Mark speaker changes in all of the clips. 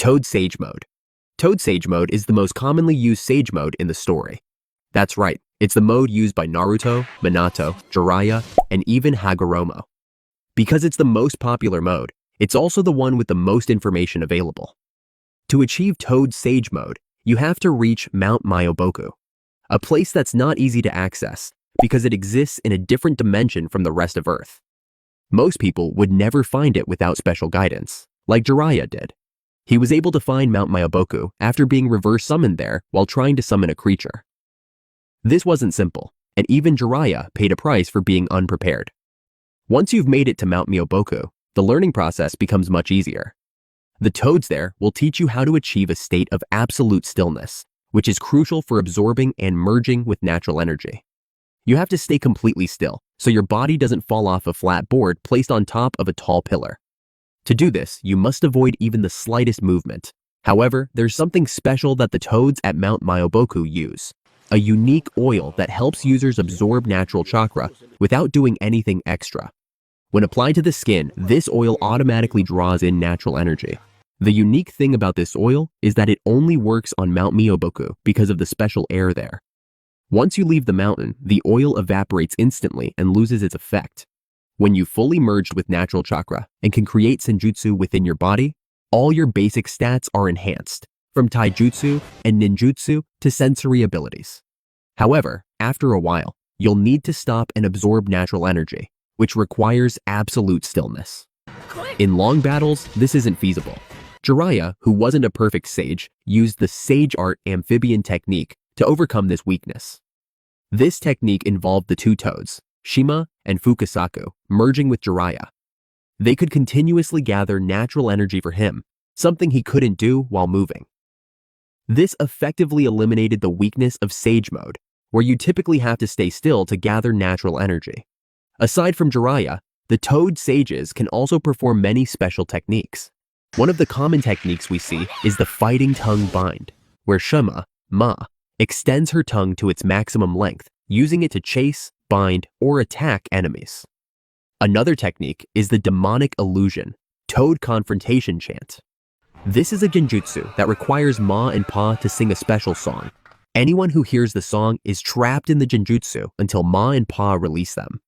Speaker 1: Toad Sage Mode. Toad Sage Mode is the most commonly used Sage Mode in the story. That's right, it's the mode used by Naruto, Minato, Jiraiya, and even Hagoromo. Because it's the most popular mode, it's also the one with the most information available. To achieve Toad Sage Mode, you have to reach Mount Myoboku, a place that's not easy to access because it exists in a different dimension from the rest of Earth. Most people would never find it without special guidance, like Jiraiya did. He was able to find Mount Myoboku after being reverse summoned there while trying to summon a creature. This wasn't simple, and even Jiraiya paid a price for being unprepared. Once you've made it to Mount Myoboku, the learning process becomes much easier. The toads there will teach you how to achieve a state of absolute stillness, which is crucial for absorbing and merging with natural energy. You have to stay completely still, so your body doesn't fall off a flat board placed on top of a tall pillar. To do this, you must avoid even the slightest movement. However, there's something special that the toads at Mount Myoboku use. A unique oil that helps users absorb natural chakra without doing anything extra. When applied to the skin, this oil automatically draws in natural energy. The unique thing about this oil is that it only works on Mount Myoboku because of the special air there. Once you leave the mountain, the oil evaporates instantly and loses its effect. When you've fully merged with natural chakra and can create Senjutsu within your body, all your basic stats are enhanced, from taijutsu and ninjutsu to sensory abilities. However, after a while, you'll need to stop and absorb natural energy, which requires absolute stillness. In long battles, this isn't feasible. Jiraiya, who wasn't a perfect sage, used the Sage Art Amphibian technique to overcome this weakness. This technique involved the two toads, Shima and Fukasaku, merging with Jiraiya. They could continuously gather natural energy for him, something he couldn't do while moving. This effectively eliminated the weakness of Sage Mode, where you typically have to stay still to gather natural energy. Aside from Jiraiya, the Toad Sages can also perform many special techniques. One of the common techniques we see is the Fighting Tongue Bind, where Shima, Ma, extends her tongue to its maximum length, using it to chase, bind, or attack enemies. Another technique is the Demonic Illusion, Toad Confrontation Chant. This is a genjutsu that requires Ma and Pa to sing a special song. Anyone who hears the song is trapped in the genjutsu until Ma and Pa release them.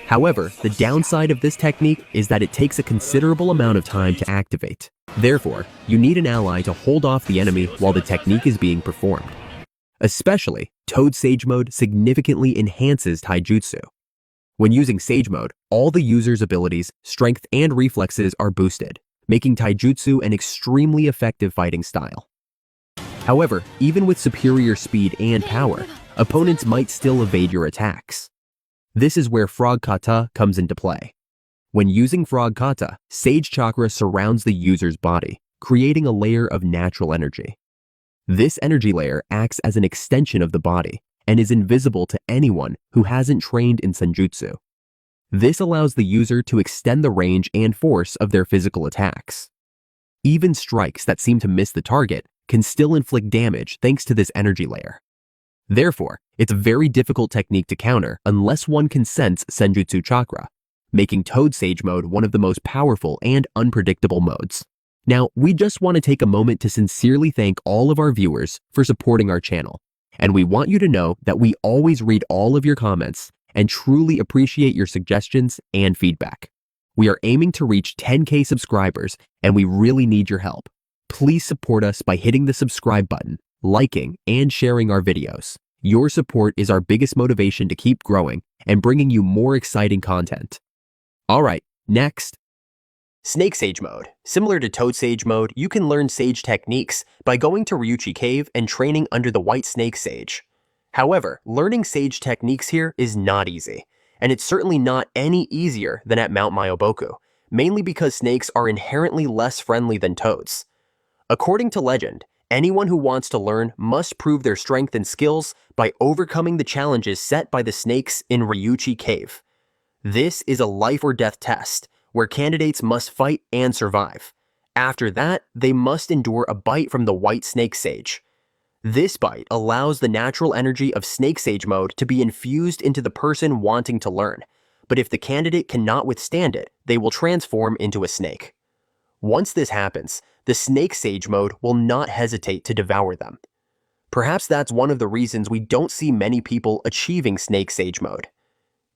Speaker 1: However, the downside of this technique is that it takes a considerable amount of time to activate. Therefore, you need an ally to hold off the enemy while the technique is being performed. Especially, Toad Sage Mode significantly enhances taijutsu. When using Sage Mode, all the user's abilities, strength, and reflexes are boosted, making taijutsu an extremely effective fighting style. However, even with superior speed and power, opponents might still evade your attacks. This is where Frog Kata comes into play. When using Frog Kata, Sage Chakra surrounds the user's body, creating a layer of natural energy. This energy layer acts as an extension of the body and is invisible to anyone who hasn't trained in Senjutsu. This allows the user to extend the range and force of their physical attacks. Even strikes that seem to miss the target can still inflict damage thanks to this energy layer. Therefore, it's a very difficult technique to counter unless one can sense Senjutsu chakra, making Toad Sage Mode one of the most powerful and unpredictable modes. Now, we just want to take a moment to sincerely thank all of our viewers for supporting our channel, and we want you to know that we always read all of your comments and truly appreciate your suggestions and feedback. We are aiming to reach 10K subscribers, and we really need your help. Please support us by hitting the subscribe button, liking, and sharing our videos. Your support is our biggest motivation to keep growing and bringing you more exciting content. Alright, next. Snake Sage Mode. Similar to Toad Sage Mode, you can learn Sage techniques by going to Ryuchi Cave and training under the White Snake Sage. However, learning Sage techniques here is not easy, and it's certainly not any easier than at Mount Myoboku, mainly because snakes are inherently less friendly than toads. According to legend, anyone who wants to learn must prove their strength and skills by overcoming the challenges set by the snakes in Ryuchi Cave. This is a life or death test, where candidates must fight and survive. After that, they must endure a bite from the White Snake Sage. This bite allows the natural energy of Snake Sage Mode to be infused into the person wanting to learn, but if the candidate cannot withstand it, they will transform into a snake. Once this happens, the Snake Sage mode will not hesitate to devour them. Perhaps that's one of the reasons we don't see many people achieving Snake Sage mode.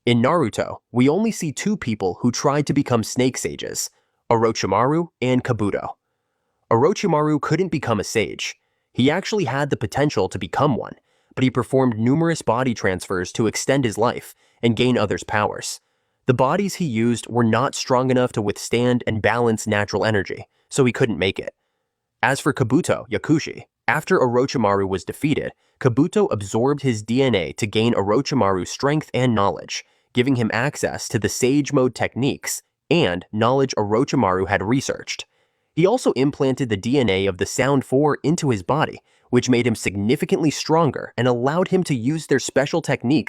Speaker 1: In Naruto, we only see two people who tried to become Snake Sages, Orochimaru and Kabuto. Orochimaru couldn't become a sage. He actually had the potential to become one, but he performed numerous body transfers to extend his life and gain others' powers. The bodies he used were not strong enough to withstand and balance natural energy, so he couldn't make it. As for Kabuto Yakushi, after Orochimaru was defeated, Kabuto absorbed his DNA to gain Orochimaru's strength and knowledge, giving him access to the Sage Mode techniques and knowledge Orochimaru had researched. He also implanted the DNA of the Sound Four into his body, which made him significantly stronger and allowed him to use their special techniques